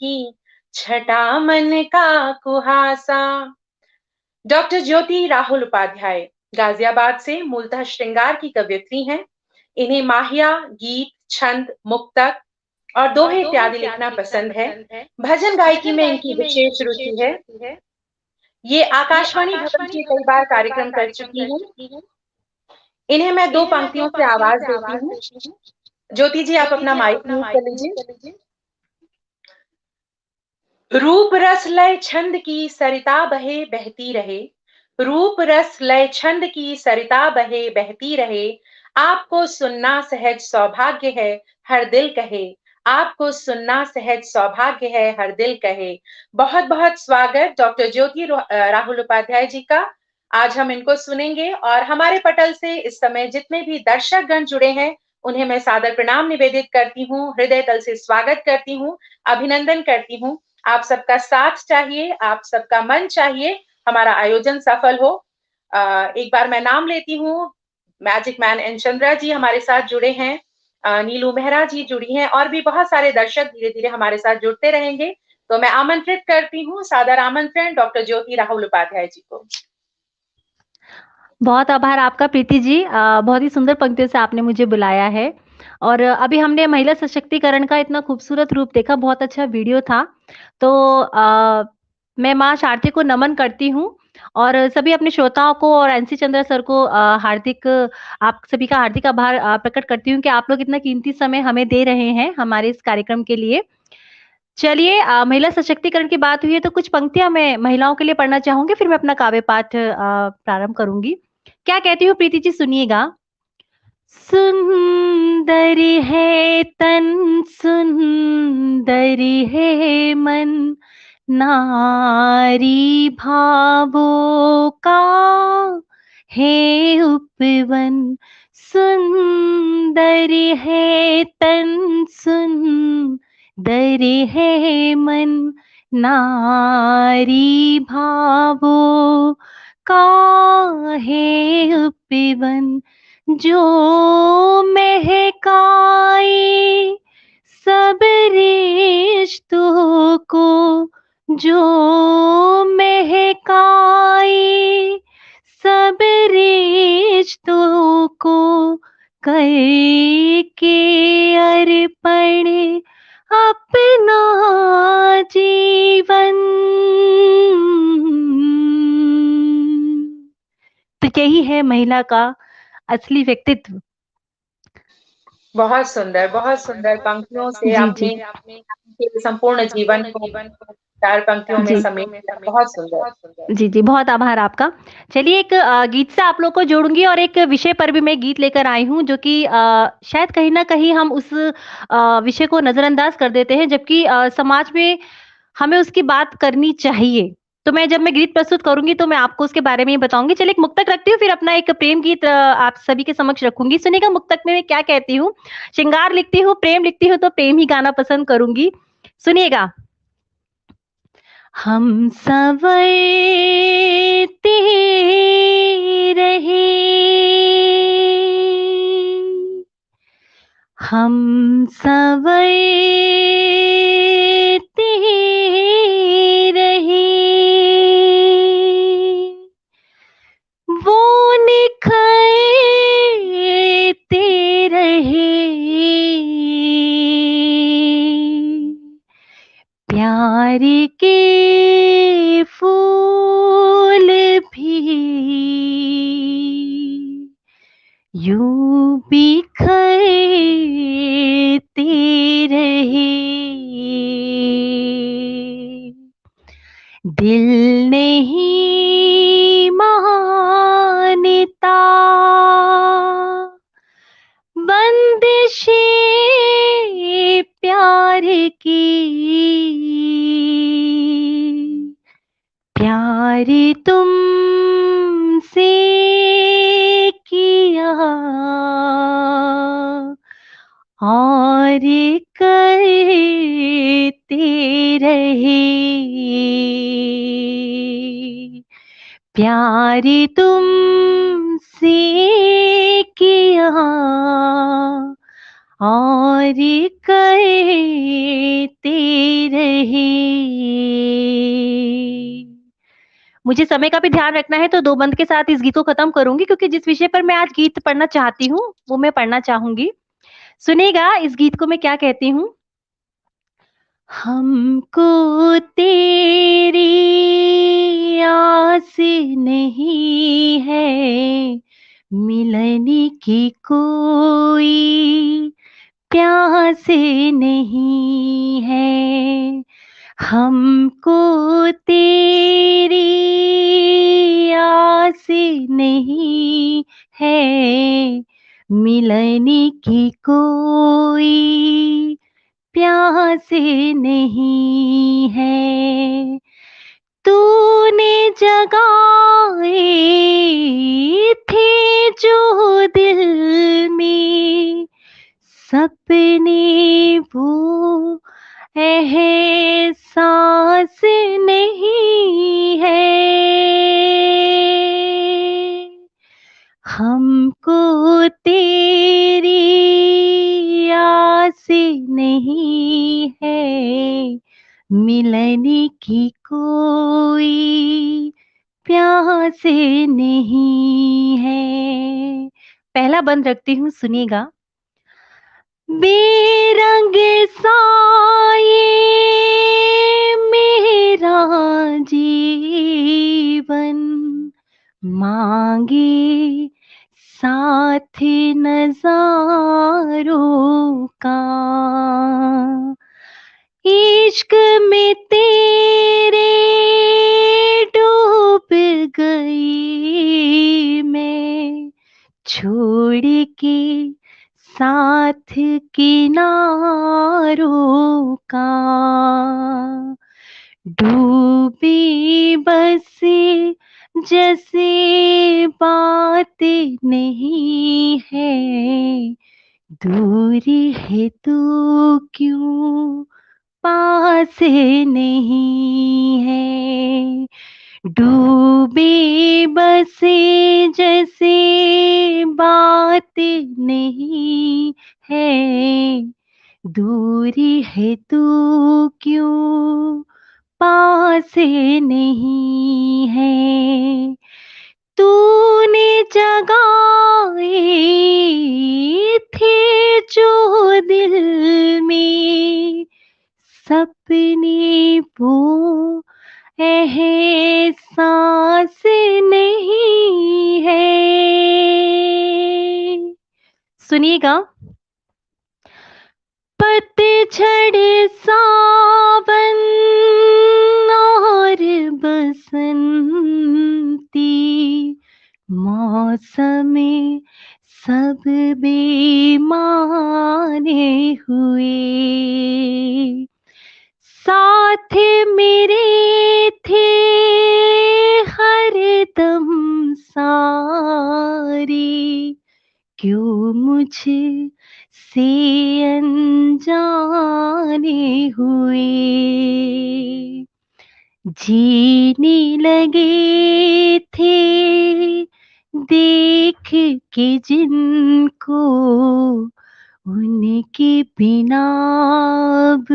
की छटा मन का कुहासा। डॉक्टर ज्योति राहुल उपाध्याय गाजियाबाद से मूलतः श्रृंगार की कवयित्री हैं। इन्हें माहिया, गीत, छंद, मुक्तक और दोहे इत्यादि लिखना पसंद है। भजन गायकी में इनकी विशेष रुचि है। ये आकाशवाणी भवन के कई बार कार्यक्रम कर चुकी हैं। इन्हें मैं दो पंक्तियों से आवाज देती हूँ। ज्योति जी, आप अपना माइक म्यूट कर लीजिए। रूप रस लय छंद की सरिता बहे बहती रहे, रूप रस लय छंद की सरिता बहे बहती रहे, आपको सुनना सहज सौभाग्य है हर दिल कहे, आपको सुनना सहज सौभाग्य है हर दिल कहे। बहुत बहुत स्वागत डॉक्टर ज्योति राहुल उपाध्याय जी का। आज हम इनको सुनेंगे और हमारे पटल से इस समय जितने भी दर्शक गण जुड़े हैं उन्हें मैं सादर प्रणाम निवेदित करती हूँ, हृदय तल से स्वागत करती हूँ, अभिनंदन करती हूँ। आप सबका साथ चाहिए, आप सबका मन चाहिए, हमारा आयोजन सफल हो। एक बार मैं नाम लेती हूँ। मैजिक मैन एन चंद्रा जी हमारे साथ जुड़े हैं, नीलू मेहरा जी जुड़ी हैं और भी बहुत सारे दर्शक धीरे धीरे हमारे साथ जुड़ते रहेंगे। तो मैं आमंत्रित करती हूँ, सादर आमंत्रण डॉक्टर ज्योति राहुल उपाध्याय जी को। बहुत आभार आपका प्रीति जी। बहुत ही सुंदर पंक्तियों से आपने मुझे बुलाया है। और अभी हमने महिला सशक्तिकरण का इतना खूबसूरत रूप देखा, बहुत अच्छा वीडियो था। तो मैं माँ शारथी को नमन करती हूँ और सभी अपने श्रोताओं को और एनसी चंद्रा सर को आप सभी का हार्दिक आभार प्रकट करती हूँ कि आप लोग इतना कीमती समय हमें दे रहे हैं हमारे इस कार्यक्रम के लिए। चलिए, महिला सशक्तिकरण की बात हुई है तो कुछ पंक्तियां मैं महिलाओं के लिए पढ़ना चाहूंगी, फिर मैं अपना काव्य पाठ प्रारंभ करूंगी। क्या कहती हूँ प्रीति जी, सुनिएगा। सुंदर है तन, सुंदर है मन, नारी भावों का है उपवन। सुंदर है तन, सुंदर है मन, नारी भावों का है उपवन। जो महकाए सब रिश्तों को, जो महकाए सब रिश्तों को, करके अर्पण अपना जीवन। तो यही है महिला का असली व्यक्तित्व। बहुत सुंदर पंक्तियों से जी जी आपने संपूर्ण जीवन को 4 पंक्तियों में जी समेट दिया। बहुत सुंदर। जी जी, बहुत आभार आपका। चलिए, एक गीत से आप लोग को जोड़ूंगी और एक विषय पर भी मैं गीत लेकर आई हूँ जो कि शायद कहीं ना कहीं हम उस विषय को नजरअंदाज कर देते हैं, जबकि समाज में हमें उसकी बात करनी चाहिए। तो जब मैं गीत प्रस्तुत करूंगी तो मैं आपको उसके बारे में ही बताऊंगी। चलिए, एक मुक्तक रखती हूँ, फिर अपना एक प्रेम गीत आप सभी के समक्ष रखूंगी। सुनिएगा मुक्तक में मैं क्या कहती हूँ। श्रृंगार लिखती हूँ, प्रेम लिखती हूँ, तो प्रेम ही गाना पसंद करूंगी। सुनिएगा। हम संवरते रहे, हम संवरते रहे, वो निखरते रहे, प्यार के फूल भी यूं बिखरते रहे। दिल नहीं मानता बंदिशें प्यार की, प्यार तुमसे किया और करते रहे, प्यार तुमसे किया और कहते रहे। मुझे समय का भी ध्यान रखना है, तो 2 बंद के साथ इस गीत को खत्म करूँगी, क्योंकि जिस विषय पर मैं आज गीत पढ़ना चाहती हूँ, वो मैं पढ़ना चाहूँगी। सुनिएगा इस गीत को मैं क्या कहती हूँ। हमको तेरी आस नहीं है, मिलने की कोई प्यास नहीं है। हमको तेरी आस नहीं है, मिलने की कोई प्यास नहीं है। तूने जगाए थे जो दिल में सपने, वो एहसास नहीं है। हमको तेरी आस नहीं है, मिलने की कोई प्यास नहीं है। पहला बंद रखती हूँ, सुनिएगा। बेरंग साये मेरा जीवन मांगे साथ नजारों का। इश्क में तेरे डूब गई मैं, छोड़ के साथ किनारों का। डूबी बस जैसे बात नहीं है, दूरी है तू क्यों पास नहीं है। डूबे बसे जैसे बात नहीं है, दूरी है तू क्यों पास नहीं है। तूने जगाए थे जो दिल में सपने, वो एहसास नहीं है। सुनिएगा। पतझड़ सावन और बसंती मौसम सब बेमाने हुए। साथ मेरे थे हरदम सारे, क्यों मुझे से अनजाने हुए। जीने लगे थे देख के जिनको, उनके बिना अब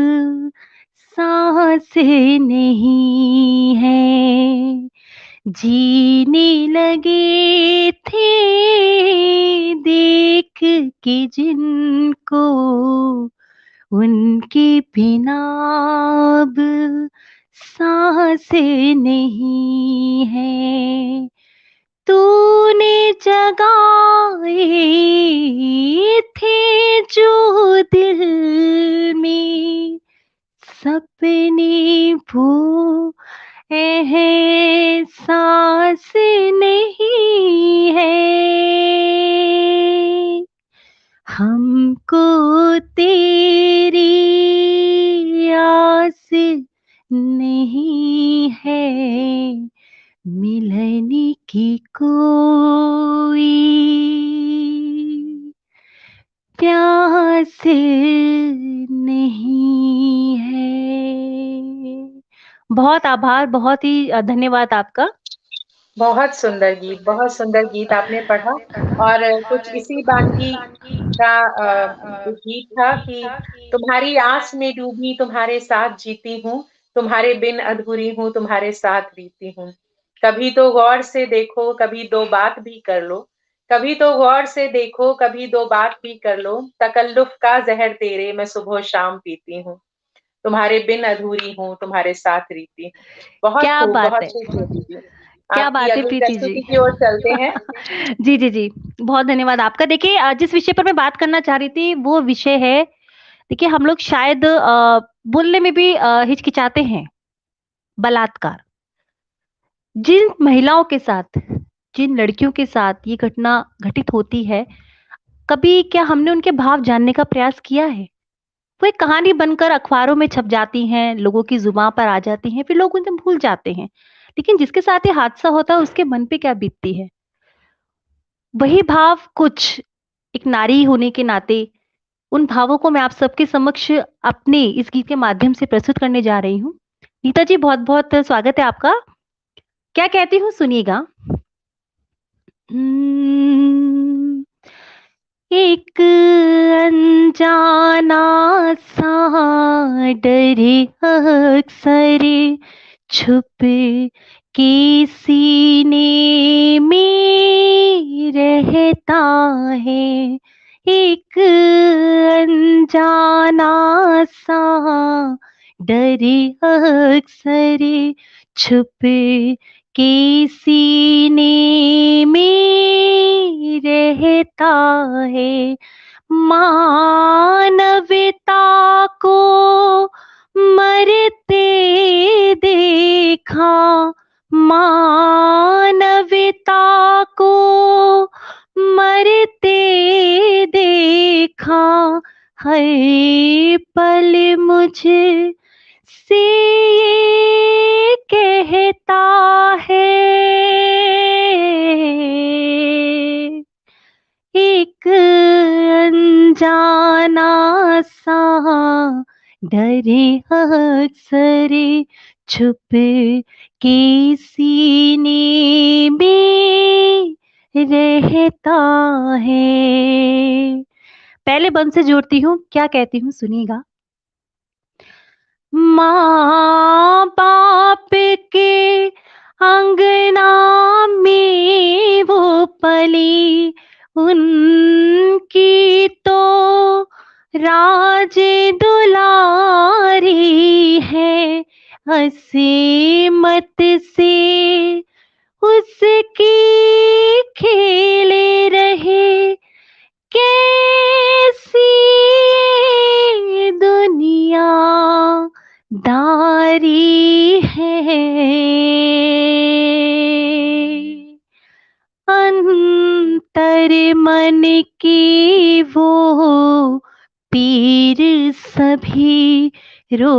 सांस नहीं है। जीने लगे थे देख के जिनको, उनके बिना अब सांस नहीं है। तूने जगाए थे जो दिल में सपने, वो एहसास नहीं है। हमको तेरी आस नहीं है, मिलने की कोई प्यास नहीं है। बहुत आभार, बहुत ही धन्यवाद आपका। बहुत सुंदर गीत आपने पढ़ा। और कुछ इसी बानी का गीत था कि तुम्हारी आस में डूबी तुम्हारे साथ जीती हूँ, तुम्हारे बिन अधूरी हूँ तुम्हारे साथ बीती हूँ। कभी तो गौर से देखो कभी दो बात भी कर लो, कभी तो गौर से देखो कभी दो बात भी कर लो, तकल्लुफ का जहर तेरे मैं सुबह शाम पीती हूँ, तुम्हारे बिन अधूरी हूँ तुम्हारे साथ रीती हूँ। बहुत क्या खूब, बात बहुत है! खूब ज्योति जी। क्या आपकी बात है अगली प्रीति जी। प्रस्तुति की ओर चलते हैं। जी, जी, जी। बहुत धन्यवाद आपका। देखिए जिस विषय पर मैं बात करना चाह रही थी वो विषय है, देखिए हम लोग शायद बोलने में भी हिचकिचाते हैं, बलात्कार। जिन महिलाओं के साथ, जिन लड़कियों के साथ ये घटना घटित होती है, कभी क्या हमने उनके भाव जानने का प्रयास किया है? वो एक कहानी बनकर अखबारों में छप जाती हैं, लोगों की ज़ुबान पर आ जाती हैं, फिर लोग उन्हें भूल जाते हैं। लेकिन जिसके साथ ये हादसा होता है उसके मन पे क्या बीतती है? वही भाव कुछ एक नारी होने के नाते उन भावों को मैं आप सबके समक्ष अपने इस गीत के माध्यम से प्रस्तुत करने जा रही हूँ। नीता जी बहुत-बहुत स्वागत है आपका। क्या कहती हूँ सुनिएगा। हम्म, एक अनजाना सा डर अक्सर छुप के सीने में रहता है, एक अनजाना सा डर अक्सर छुप के सीने में रहता है, मानवता को मरते देखा, मानवता को मरते देखा, हर पल मुझे से ये कहता है, एक अनजाना सा डर अक्सर छुप के सीने में रहता है। पहले बंद से जोड़ती हूँ, क्या कहती हूँ सुनिएगा। माँ बाप के अंगना में वो पली, उनकी तो राज दुलारी है, असीमत से उसकी खेले रहे, कैसी ये दुनिया दारी है, अंतर मन की वो पीर सभी रो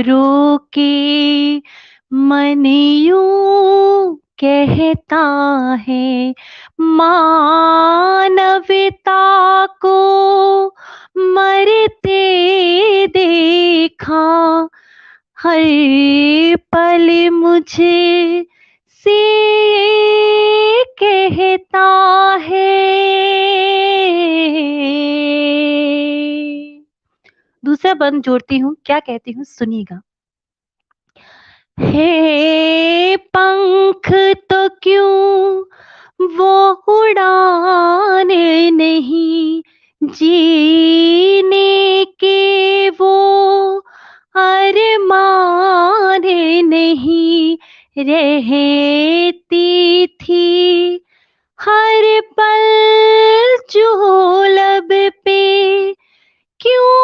रो के मन यूं कहता है, मानवता को मरते देखा, हर पल मुझे से कहता है। दूसरा बंद जोड़ती हूँ, क्या कहती हूँ सुनिएगा। हे पंख तो क्यों वो उड़ान नहीं, जीने के वो अरमान नहीं, रहती थी हर पल जो लब पे, क्यों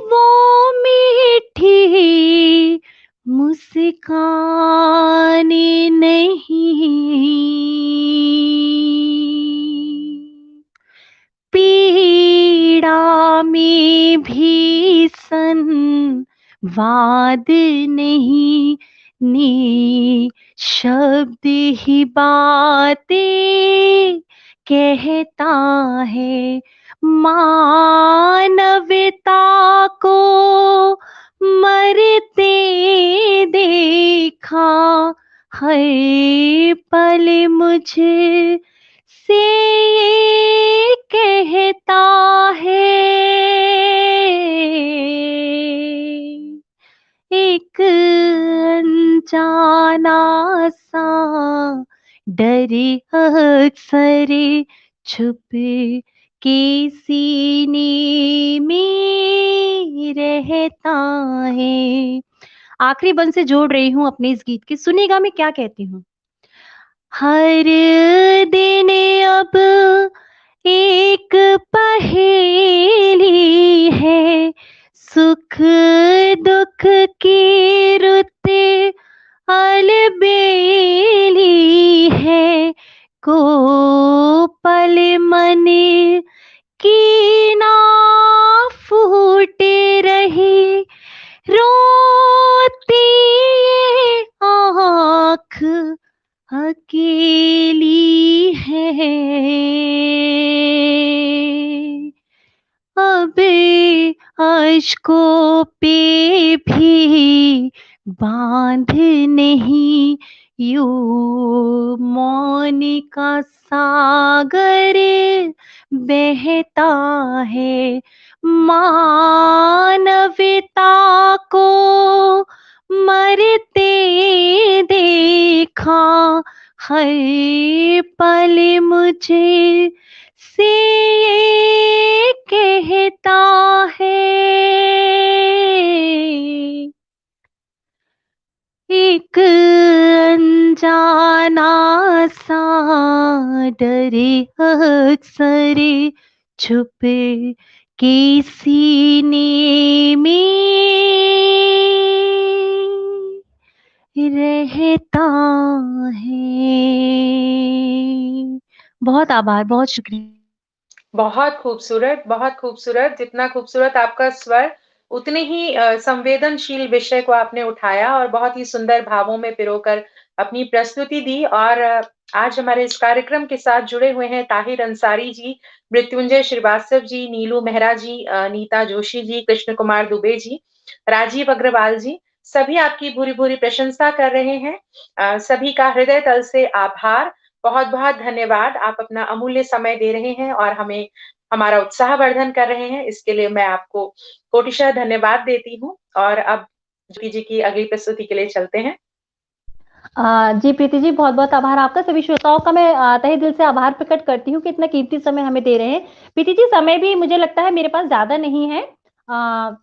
वो मीठी मुस्कान नहीं, पीड़ा में भी संवाद नहीं, शब्द ही बातें कहता है, मानवता को मरते देखा, हर पल मुझे से ये कहता है, एक अनजाना सा डर अक्सर छुप के सीने में रहता है। आखिरी बंद से जोड़ रही हूँ अपने इस गीत के, सुनिएगा मैं क्या कहती हूँ। हर दिन अब एक पहेली है, सुख दुख की रुत अलबेली है, को पल मन की ना फूट रही, रोती ये आँख अकेली है। अब अश्कों पे भी बांध नहीं, यूं मौन का सागर बहता है। मानवता को मरते देखा, हर पल मुझे से ये कहता है, एक अनजाना सा डर अक्सर छुप के सीने में रहता है। बहुत आभार, बहुत शुक्रिया। बहुत खूबसूरत। जितना खूबसूरत आपका स्वर, उतने ही संवेदनशील विषय को आपने उठाया और बहुत ही सुंदर भावों में पिरोकर अपनी प्रस्तुति दी। और आज हमारे इस कार्यक्रम के साथ जुड़े हुए हैं ताहिर अंसारी जी, मृत्युंजय श्रीवास्तव जी, नीलू मेहरा जी, नीता जोशी जी, कृष्ण कुमार दुबे जी, राजीव अग्रवाल जी, सभी आपकी भूरी-भूरी प्रशंसा कर रहे हैं। सभी का हृदय तल से आभार। बहुत-बहुत धन्यवाद। आप अपना अमूल्य समय दे रहे हैं और हमें हमारा उत्साहवर्धन कर रहे हैं। इसके लिए मैं आपको कोटिशः धन्यवाद देती हूँ। और अब ज्योति जी की अगली प्रस्तुति के लिए चलते हैं। जी प्रीति जी, बहुत-बहुत आभार आपका। सभी श्रोताओं का मैं तहे दिल से आभार प्रकट करती हूँ कि इतना कीमती समय हमें दे रहे हैं। प्रीति जी, समय भी मुझे लगता है मेरे पास ज़्यादा नहीं है,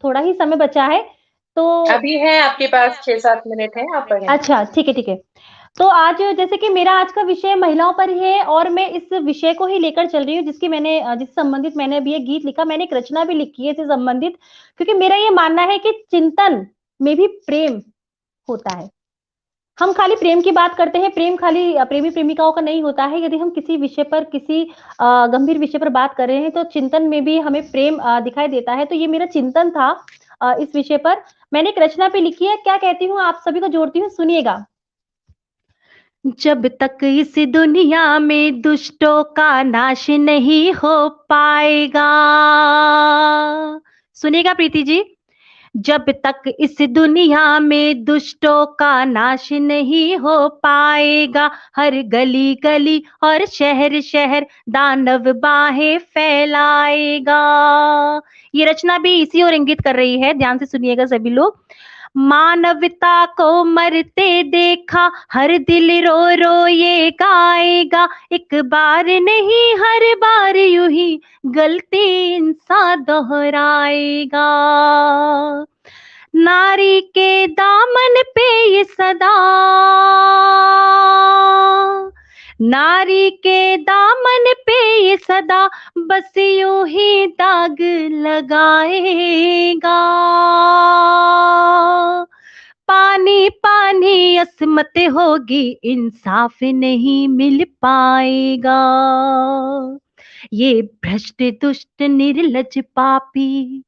थोड़ा ही समय बचा है, तो अभी है आपके पास 6-7 मिनट हैं, आप पढ़ें। अच्छा, ठीक है, ठीक है। तो आज जैसे कि मेरा आज का विषय महिलाओं पर ही है और मैं इस विषय को ही लेकर चल रही हूँ जिसकी मैंने जिससे संबंधित मैंने अभी एक गीत लिखा, मैंने एक रचना भी लिखी है इससे संबंधित, क्योंकि मेरा ये मानना है कि चिंतन में भी प्रेम होता है। हम खाली प्रेम की बात करते हैं, प्रेम खाली प्रेमी-प्रेमिकाओं का नहीं होता है। यदि हम किसी विषय पर किसी गंभीर विषय पर बात कर रहे हैं, तो चिंतन में भी हमें प्रेम दिखाई देता है। तो ये मेरा चिंतन था इस विषय पर। मैंने एक रचना भी लिखी है, क्या कहती हूँ आप सभी को जोड़ती हूँ, सुनिएगा। जब तक इस दुनिया में दुष्टों का नाश नहीं हो पाएगा, सुनिएगा प्रीति जी, जब तक इस दुनिया में दुष्टों का नाश नहीं हो पाएगा, हर गली गली और शहर शहर दानव बाहें फैलाएगा। ये रचना भी इसी ओर इंगित कर रही है, ध्यान से सुनिएगा सभी लोग। मानवता को मरते देखा, हर दिल रो रो ये गाएगा, एक बार नहीं हर बार यूं ही गलती इंसान दोहराएगा। नारी के दामन पे ये सदा, नारी के दामन पे ये सदा बस यूं ही दाग लगाएगा। पानी पानी असमत होगी, इंसाफ नहीं मिल पाएगा। ये भ्रष्ट दुष्ट निर्लज पापी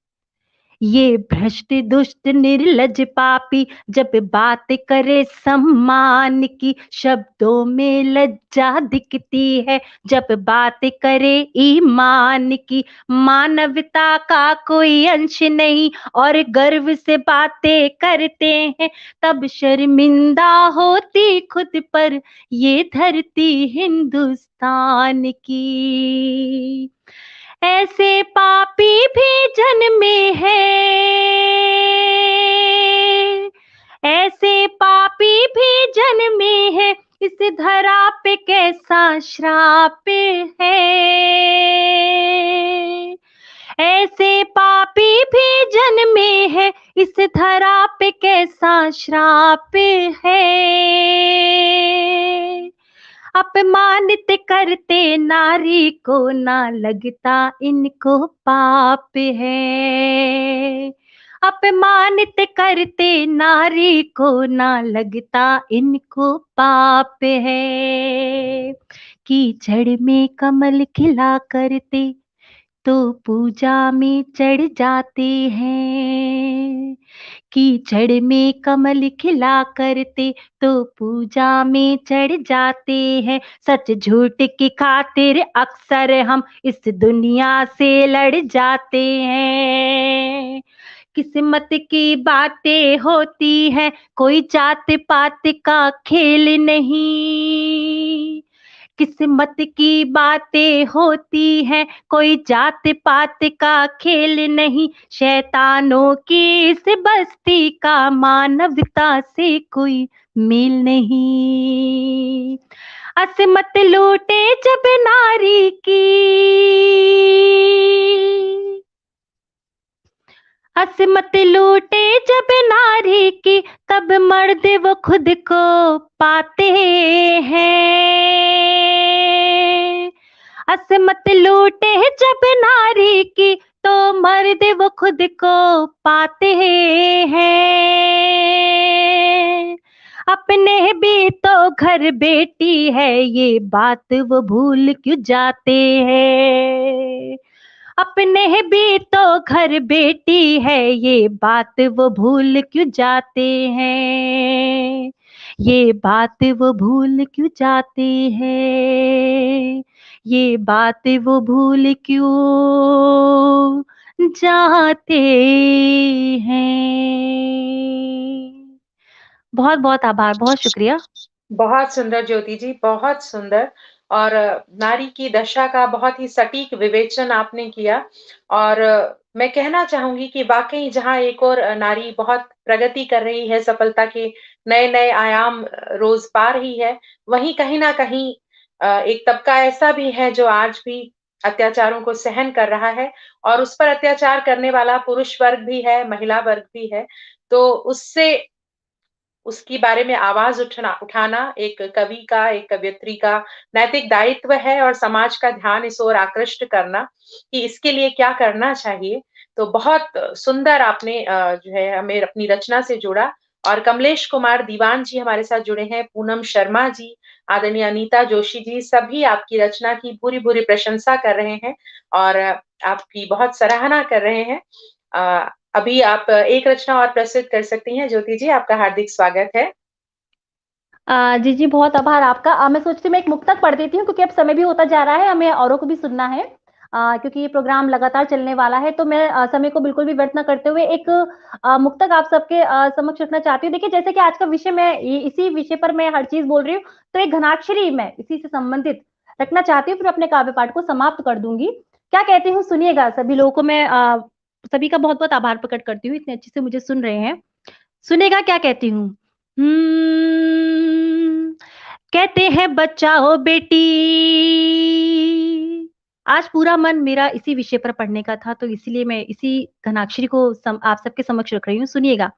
ये भ्रष्ट दुष्ट निर्लज पापी जब बात करे सम्मान की, शब्दों में लज्जा दिखती है जब बात करे ईमान की। मानवता का कोई अंश नहीं और गर्व से बातें करते हैं, तब शर्मिंदा होती खुद पर ये धरती हिंदुस्तान की। ऐसे पापी भी जन्मे हैं, ऐसे पापी भी जन्मे हैं, इस धरा पे कैसा श्राप है। ऐसे पापी भी जन्मे हैं, इस धरा पे कैसा श्राप है। अपमानित करते नारी को, ना लगता इनको पाप है। अपमानित करते नारी को, ना लगता इनको पाप है। कीचड़ में कमल खिला करते तो पूजा में चढ़ जाते हैं। कीचड़ में कमल खिला करते तो पूजा में चढ़ जाते हैं। सच झूठ की खातिर अक्सर हम इस दुनिया से लड़ जाते हैं। किस्मत की बातें होती है, कोई जात पात का खेल नहीं। किस्मत की बातें होती हैं, कोई जात पात का खेल नहीं। शैतानों की इस बस्ती का मानवता से कोई मेल नहीं। असमत लूटे जब नारी की, असमत लूटे जब नारी की, तब मर्द वो खुद को पाते हैं। असमत लूटे जब नारी की, तो मर्द वो खुद को पाते हैं। अपने भी तो घर बेटी है, ये बात वो भूल क्यों जाते हैं। अपने भी तो घर बेटी है, ये बात वो भूल क्यों जाते हैं। ये बात वो भूल क्यों जाते हैं। ये बात वो भूल क्यों जाते हैं। बहुत बहुत आभार, बहुत शुक्रिया। बहुत सुंदर ज्योति जी, बहुत सुंदर। और नारी की दशा का बहुत ही सटीक विवेचन आपने किया। और मैं कहना चाहूंगी कि वाकई जहाँ एक और नारी बहुत प्रगति कर रही है, सफलता के नए-नए आयाम रोज पा रही है, वहीं कहीं न कहीं एक तबका ऐसा भी है जो आज भी अत्याचारों को सहन कर रहा है, और उस पर अत्याचार करने वाला पुरुष वर्ग भी है, महिला वर्ग भी है। तो उससे उसके बारे में आवाज़ उठाना एक कवि का, एक कवयित्री का नैतिक दायित्व है, और समाज का ध्यान इस ओर आकृष्ट करना कि इसके लिए क्या करना चाहिए। तो बहुत सुंदर आपने जो है हमें अपनी रचना से जोड़ा। और कमलेश कुमार दीवान जी हमारे साथ जुड़े हैं, पूनम शर्मा जी, आदरणीय अनीता जोशी जी, सभी आपकी रचना की भूरि-भूरि प्रशंसा कर रहे हैं और आपकी बहुत सराहना कर रहे हैं। अ, अभी आप एक रचना और प्रस्तुत कर सकती हैं ज्योति जी, आपका हार्दिक स्वागत है। जी, जी, बहुत आभार आपका। मैं सोचती हूँ मैं एक मुक्तक पढ़ देती हूँ क्योंकि अब समय भी होता जा रहा है, हमें औरों को भी सुनना है। क्योंकि ये प्रोग्राम लगातार चलने वाला है, तो मैं समय को बिल्कुल भी व्यर्थ ना करते हुए एक मुक्तक आप सबके समक्ष रखना चाहती हूँ। देखिए, जैसे कि आज का विषय मैं इसी विषय पर मैं हर चीज़ बोल रही हूँ, तो एक घनाक्षरी मैं इसी से संबंधित रखना चाहती हूँ, फिर अपने काव्य पाठ को समाप्त कर दूँगी। क्या कहती हूँ सुनिएगा, सभी लोगों को मैं सभी का बहुत-बहुत आभार प्रकट करती हूँ, इतने अच्छे से मुझे सुन रहे हैं। सुनिएगा क्या कहती हूँ। कहते हैं बचाओ बेटी। आज पूरा मन मेरा इसी विषय पर पढ़ने का था, तो इसीलिए मैं इसी घनाक्षरी को आप सबके समक्ष रख रही हूँ, सुनिएगा।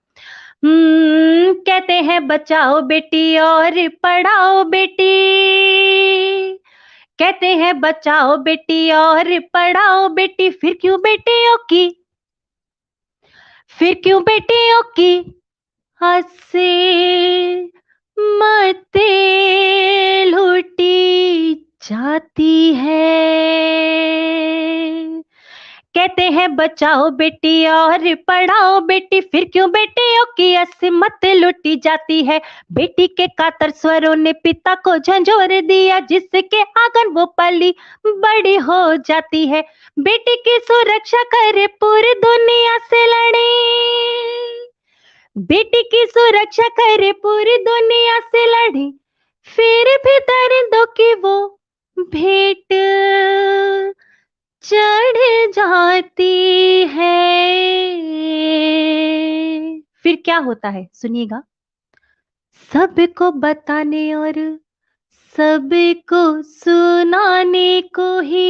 कहते हैं बचाओ बेटी और पढ़ाओ बेटी। कहते हैं बचाओ बेटी और पढ़ाओ बेटी, फिर क्यों बेटियों की हँसी मते लूटी जाती है। कहते कहते हैं बचाओ बेटी और पढ़ाओ बेटी, फिर क्यों बेटियों की असमत लुटी जाती है। बेटी के कातर स्वरों ने पिता को झंझोर दिया, जिसके आंगन वो पली बड़ी हो जाती है। बेटी की सुरक्षा करे पूरी दुनिया से लड़े, बेटी की सुरक्षा करे पूरी दुनिया से लड़े, फिर भी दर्दों की वो भेंट चढ़ जाती है। फिर क्या होता है सुनिएगा। सबको बताने और सबको सुनाने को ही,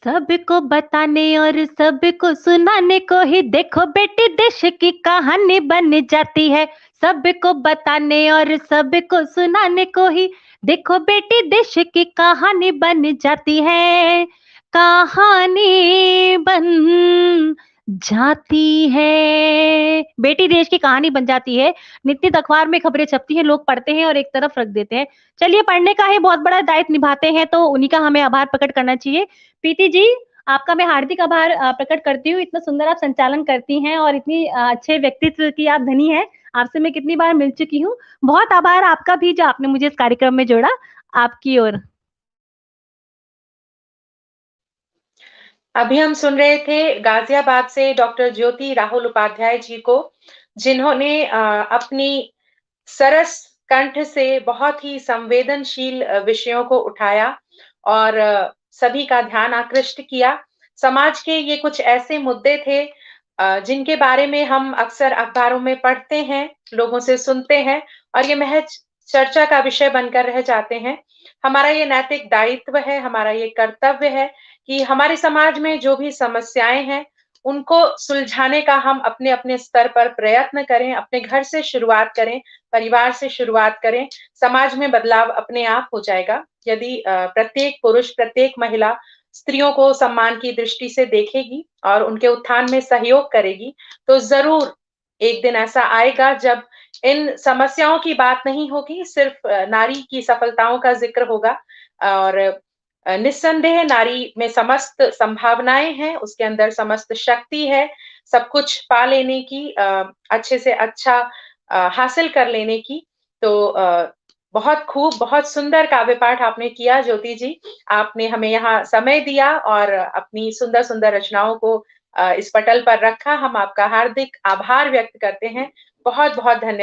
सबको बताने और सबको सुनाने को ही देखो बेटी देश की कहानी बन जाती है। सबको बताने और सबको सुनाने को ही देखो बेटी देश की कहानी बन जाती है, कहानी बन जाती है। बेटी देश की कहानी बन जाती है। नित्य अखबार में खबरें छपती हैं, लोग पढ़ते हैं और एक तरफ रख देते हैं। चलिए, पढ़ने का ही बहुत बड़ा दायित्व निभाते हैं, तो उन्हीं का हमें आभार प्रकट करना चाहिए। प्रीति जी, आपका मैं हार्दिक आभार प्रकट करती हूँ। इतना सुंदर आप संचालन करती हैं और इतनी अच्छे व्यक्तित्व की आप धनी हैं। आपसे मैं कितनी बार मिल चुकी हूँ। बहुत आभार आपका भी जो आपने मुझे इस कार्यक्रम में जोड़ा। आपकी ओर। अभी हम सुन रहे थे गाजियाबाद से डॉक्टर ज्योति राहुल उपाध्याय जी को, जिन्होंने अपनी सरस कंठ से बहुत ही संवेदनशील विषयों को उठाया और सभी का ध्यान आकृष्ट किया। समाज के ये कुछ ऐसे मुद्दे थे जिनके बारे में हम अक्सर अखबारों में पढ़ते हैं, लोगों से सुनते हैं और ये महज चर्चा का विषय बनकर रह जाते हैं। हमारा ये नैतिक दायित्व है, हमारा ये कर्तव्य है कि हमारे समाज में जो भी समस्याएँ हैं, उनको सुलझाने का हम अपने-अपने स्तर पर प्रयत्न करें, अपने घर से शुरुआत करें, परिवार से शुरुआत करें, समाज में बदलाव अपने आप हो जाएगा। यदि प्रत्येक पुरुष, प्रत्येक महिला स्त्रियों को सम्मान की दृष्टि से देखेगी और उनके उत्थान में सहयोग करेगी, तो ज़रूर एक दिन ऐसा आएगा जब इन समस्याओं की बात नहीं होगी, सिर्फ़ नारी की सफलताओं का ज़िक्र होगा और निस्संदेह नारी में समस्त संभावनाएँ हैं, उसके अंदर समस्त शक्ति है, सब कुछ पा लेने की अच्छे से अच्छा हासिल कर लेने की। तो बहुत खूब, बहुत सुंदर काव्य पाठ आपने किया ज्योति जी। आपने हमें यहाँ समय दिया और अपनी सुंदर-सुंदर रचनाओं को इस पटल पर रखा। हम आपका हार्दिक आभार व्यक्त करते हैं। बहुत-बहुत धन्य